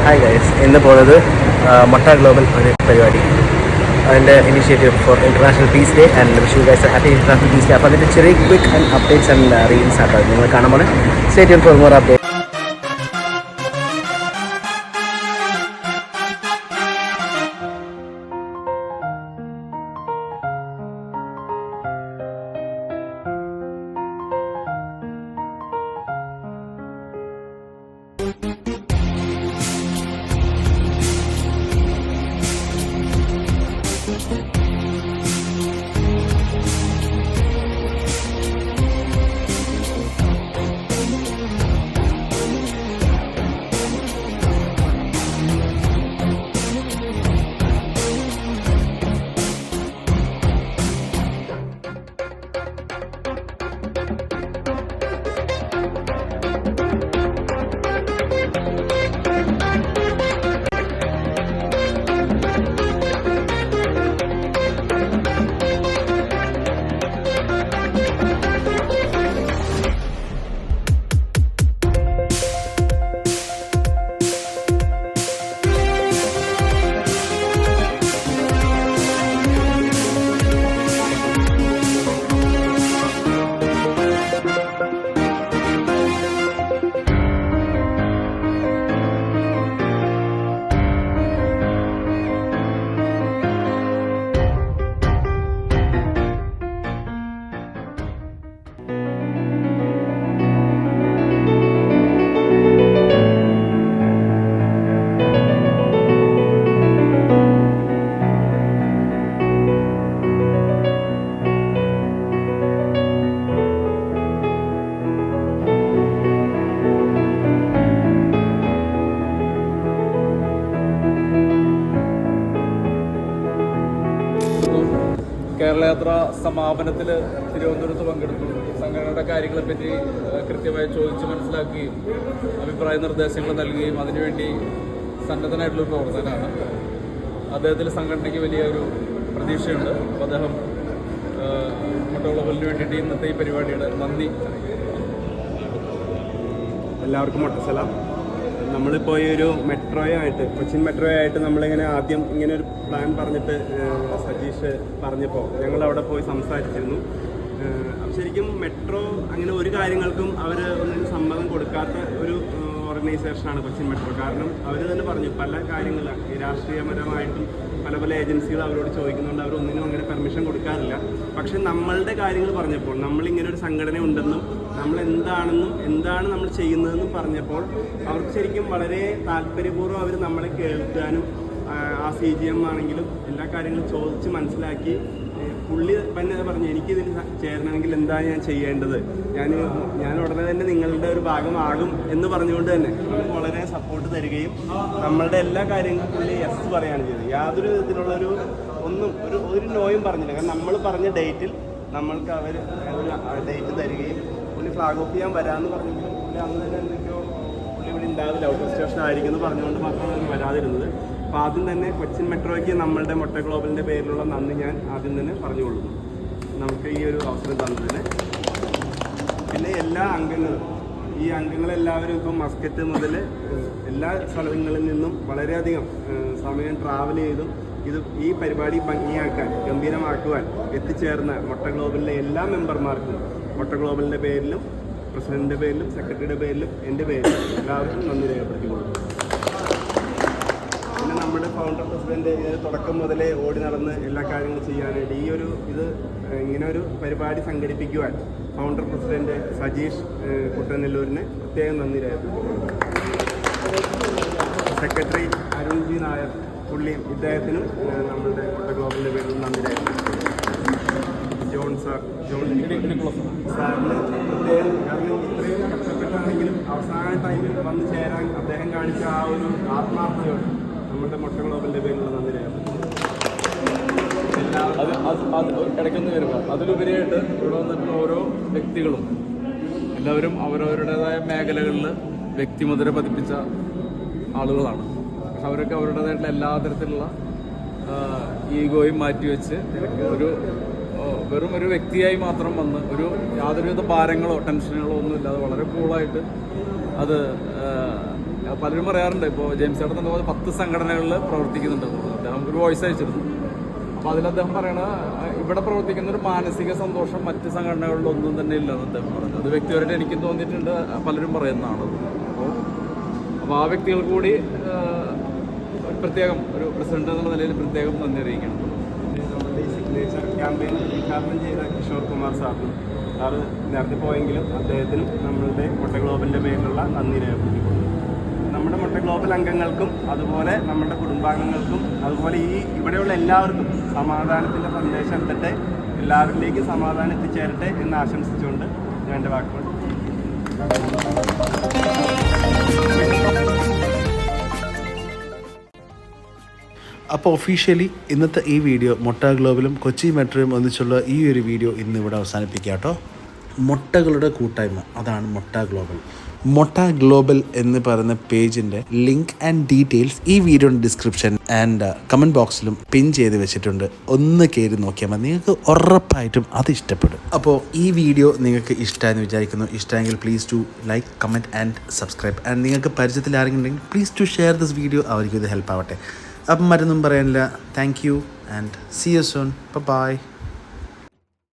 Hi guys, ഇന്ന് പോകുന്നത് മൊട്ട ഗ്ലോബൽ ഒരു പരിപാടി, അതിൻ്റെ initiative for international peace day and wish you guys happy international peace day. അപ്പോൾ അതിൻ്റെ ചെറിയ quick and updates and reels ആട്ടോ നിങ്ങൾ കാണുമ്പോൾ stay tune for more update. കേരളയാത്ര സമാപനത്തിൽ തിരുവനന്തപുരത്ത് പങ്കെടുത്തു. സംഘടനയുടെ കാര്യങ്ങളെപ്പറ്റി കൃത്യമായി ചോദിച്ച് മനസ്സിലാക്കുകയും അഭിപ്രായ നിർദ്ദേശങ്ങൾ നൽകുകയും അതിനുവേണ്ടി സന്നദ്ധനായിട്ടുള്ളൊരു പ്രവർത്തനമാണ്. അദ്ദേഹത്തിൽ സംഘടനയ്ക്ക് വലിയൊരു പ്രതീക്ഷയുണ്ട്. അപ്പോൾ അദ്ദേഹം മൊട്ട ഗ്ലോബലിന് വേണ്ടിയിട്ട് ഇന്നത്തെ ഈ പരിപാടിയുടെ നന്ദി. എല്ലാവർക്കും മൊട്ടസലാം. നമ്മളിപ്പോൾ ഈ ഒരു മെട്രോയായിട്ട്, കൊച്ചിൻ മെട്രോയായിട്ട് നമ്മളിങ്ങനെ ആദ്യം ഇങ്ങനെ ഒരു പ്ലാൻ പറഞ്ഞിട്ട് സജീഷ് പറഞ്ഞപ്പോൾ ഞങ്ങൾ അവിടെ പോയി സംസാരിച്ചിരുന്നു. ശരിക്കും മെട്രോ അങ്ങനെ ഒരു കാര്യങ്ങൾക്കും അവർ ഒന്നിനും സമ്മതം കൊടുക്കാത്ത ഒരു ഓർഗനൈസേഷനാണ് കൊച്ചിൻ മെട്രോ. കാരണം അവർ തന്നെ പറഞ്ഞു പല കാര്യങ്ങളും രാഷ്ട്രീയപരമായിട്ടും പല പല ഏജൻസികൾ അവരോട് ചോദിക്കുന്നുണ്ട്, അവരൊന്നിനും അങ്ങനെ പെർമിഷൻ കൊടുക്കാറില്ല. പക്ഷെ നമ്മളുടെ കാര്യങ്ങൾ പറഞ്ഞപ്പോൾ, നമ്മളിങ്ങനെ ഒരു സംഘടന ഉണ്ടെന്നും നമ്മൾ എന്താണ് നമ്മൾ ചെയ്യുന്നതെന്നും പറഞ്ഞപ്പോൾ അവർക്ക് ശരിക്കും വളരെ താല്പര്യപൂർവ്വം അവർ നമ്മളെ കേൾക്കാനും ആ CGM ആണെങ്കിലും എല്ലാ കാര്യങ്ങളും ചോദിച്ച് മനസ്സിലാക്കി പുള്ളി തന്നെ പറഞ്ഞു എനിക്കിതിൽ ചേരണമെങ്കിൽ എന്താ ഞാൻ ചെയ്യേണ്ടത്, ഞാൻ ഉടനെ തന്നെ നിങ്ങളുടെ ഒരു ഭാഗമാകും എന്ന് പറഞ്ഞുകൊണ്ട് തന്നെ നമുക്ക് വളരെ സപ്പോർട്ട് തരികയും നമ്മളുടെ എല്ലാ കാര്യങ്ങളും പുള്ളി യെസ് പറയുകയാണ് ചെയ്തത്. യാതൊരു വിധത്തിലുള്ളൊരു ഒരു നോയും പറഞ്ഞില്ല. കാരണം നമ്മൾ പറഞ്ഞ ഡേറ്റിൽ നമ്മൾക്ക് അവർ ഡേറ്റ് തരികയും പുള്ളി ഫ്ലാഗ് ഓഫ് ചെയ്യാൻ വരാമെന്ന് പറഞ്ഞെങ്കിലും പുള്ളി അന്ന് തന്നെ എന്തൊക്കെയോ പുള്ളി ഇവിടെ ഉണ്ടാവില്ല, ഔട്ട് സ്റ്റേഷൻ ആയിരിക്കും എന്ന് പറഞ്ഞുകൊണ്ട് മാത്രമാണ് വരാതിരുന്നത്. അപ്പോൾ ആദ്യം തന്നെ കൊച്ചിൻ മെട്രോയ്ക്ക് നമ്മളുടെ മൊട്ട ഗ്ലോബലിൻ്റെ പേരിലുള്ള നന്ദി ഞാൻ ആദ്യം തന്നെ പറഞ്ഞുകൊള്ളുന്നു, നമുക്ക് ഈ ഒരു അവസരം തന്നതിന്. പിന്നെ എല്ലാ അംഗങ്ങളും, ഈ അംഗങ്ങളെല്ലാവരും ഇപ്പം മസ്കറ്റ് മുതൽ എല്ലാ സ്ഥലങ്ങളിൽ നിന്നും വളരെയധികം സമയം ട്രാവൽ ചെയ്തും ഈ പരിപാടി ഭംഗിയാക്കാൻ, ഗംഭീരമാക്കുവാൻ എത്തിച്ചേർന്ന മൊട്ട ഗ്ലോബലിലെ എല്ലാ മെമ്പർമാർക്കും മൊട്ട ഗ്ലോബലിൻ്റെ പേരിലും പ്രസിഡന്റിൻ്റെ പേരിലും സെക്രട്ടറിയുടെ പേരിലും എൻ്റെ പേരിലും എല്ലാവർക്കും നന്ദി രേഖപ്പെടുത്തിക്കൊള്ളുന്നു. പിന്നെ നമ്മുടെ ഫൗണ്ടർ പ്രസിഡന്റ് തുടക്കം മുതലേ ഓടി നടന്ന് എല്ലാ കാര്യങ്ങളും ചെയ്യാനായിട്ട് ഇങ്ങനെ ഒരു പരിപാടി സംഘടിപ്പിക്കുവാൻ ഫൗണ്ടർ പ്രസിഡന്റ് സജീഷ് കുട്ടനെല്ലൂരിന് പ്രത്യേകം നന്ദി രേഖപ്പെടുത്തിക്കൊള്ളുന്നു. സെക്രട്ടറി അരുൺ ജി നായർ പുള്ളിയും ഇദ്ദേഹത്തിനും നമ്മളുടെ മൊട്ട ഗ്ലോബലിൻ്റെ പേരിൽ നന്ദി രേഖപ്പെടുത്തി. ജോൺ സാറിന് പ്രത്യേകം, കാരണം ഇത്രയും കഷ്ടപ്പെട്ടാണെങ്കിലും അവസാന ടൈമിൽ വന്നു ചേരാൻ അദ്ദേഹം കാണിച്ച ആ ഒരു ആത്മാർത്ഥതയോട് നമ്മുടെ മൊട്ട ഗ്ലോബലിൻ്റെ പേരിലുള്ള നന്ദി രേഖപ്പെടുത്തി. ഇടയ്ക്കൊന്ന് വരുമ്പോൾ അതിലുപരിയായിട്ട് ഇവിടെ വന്നിട്ടുള്ള ഓരോ വ്യക്തികളും എല്ലാവരും അവരവരുടേതായ മേഖലകളിൽ വ്യക്തിമുദ്ര പതിപ്പിച്ച ആളുകളാണ്. പക്ഷെ അവരൊക്കെ അവരുടേതായിട്ടുള്ള എല്ലാ തരത്തിലുള്ള ഈഗോയും മാറ്റിവെച്ച് വെറും ഒരു വ്യക്തിയായി മാത്രം വന്ന് യാതൊരുവിധ ഭാരങ്ങളോ ടെൻഷനുകളോ ഒന്നും ഇല്ലാതെ വളരെ കൂളായിട്ട് പലരും പറയാറുണ്ട്, ഇപ്പോൾ ജെയിംസ് ചേട്ടൻ തന്നെ 10 സംഘടനകളിൽ പ്രവർത്തിക്കുന്നുണ്ടെന്ന് പറഞ്ഞു. അദ്ദേഹം ഒരു വോയിസ് അയച്ചിരുന്നു. അപ്പോൾ അതിൽ അദ്ദേഹം പറയണ ഇവിടെ പ്രവർത്തിക്കുന്ന ഒരു മാനസിക സന്തോഷം മറ്റ് സംഘടനകളിലൊന്നും തന്നെ ഇല്ലെന്ന് അദ്ദേഹം പറഞ്ഞു. അത് വ്യക്തിപരമായിട്ട് എനിക്കും തോന്നിയിട്ടുണ്ട്, പലരും പറയുന്നതാണ്. അപ്പോൾ ആ വ്യക്തികൾ കൂടി പ്രത്യേകം ഒരു പ്രസിഡന്റ് എന്നുള്ള നിലയിൽ പ്രത്യേകം നന്ദി അറിയിക്കണം. നമ്മുടെ ഈ സിഗ്നേച്ചർ ക്യാമ്പയിൻ ഉദ്ഘാടനം ചെയ്ത കിഷോർ കുമാർ സാറിന് നേരത്തെ പോയെങ്കിലും അദ്ദേഹത്തിനും നമ്മളുടെ മൊട്ട ഗ്ലോബലിൻ്റെ പേരിലുള്ള നന്ദി രേഖപ്പെടുത്തിക്കൊണ്ടു. നമ്മുടെ മൊട്ട ഗ്ലോബൽ അംഗങ്ങൾക്കും അതുപോലെ നമ്മുടെ കുടുംബാംഗങ്ങൾക്കും അതുപോലെ ഇവിടെയുള്ള എല്ലാവർക്കും സമാധാനത്തിൻ്റെ സന്ദേശം എത്തട്ടെ, എല്ലാവരിലേക്കും സമാധാനം എത്തിച്ചേരട്ടെ എന്ന് ആശംസിച്ചുകൊണ്ട് ഞാൻ എൻ്റെ വാക്കുകൾ. അപ്പോൾ ഒഫീഷ്യലി ഇന്നത്തെ ഈ വീഡിയോ മൊട്ട ഗ്ലോബലും കൊച്ചി മെട്രോയും ഒന്നിച്ചുള്ള ഈ ഒരു വീഡിയോ ഇന്നിവിടെ അവസാനിപ്പിക്കുക കേട്ടോ. മൊട്ടകളുടെ കൂട്ടായ്മ, അതാണ് മൊട്ട ഗ്ലോബൽ. മൊട്ട ഗ്ലോബൽ എന്ന് പറയുന്ന പേജിൻ്റെ ലിങ്ക് ആൻഡ് ഡീറ്റെയിൽസ് ഈ വീഡിയോയുടെ ഡിസ്ക്രിപ്ഷൻ ആൻഡ് കമൻറ്റ് ബോക്സിലും പിൻ ചെയ്ത് വെച്ചിട്ടുണ്ട്. ഒന്ന് കയറി നോക്കിയാൽ മതി, നിങ്ങൾക്ക് ഉറപ്പായിട്ടും അത് ഇഷ്ടപ്പെടും. അപ്പോൾ ഈ വീഡിയോ നിങ്ങൾക്ക് ഇഷ്ടമായെന്ന് വിചാരിക്കുന്നു. ഇഷ്ടമെങ്കിൽ please to like, comment and subscribe. And നിങ്ങൾക്ക് പരിചയത്തിൽ ആരെങ്കിലും ഉണ്ടെങ്കിൽ please to share this video, അവർക്കും ഇത് ഹെൽപ്പ് ആവട്ടെ. അപ്പം മറ്റൊന്നും പറയാനില്ല. Thank you and see you soon. By.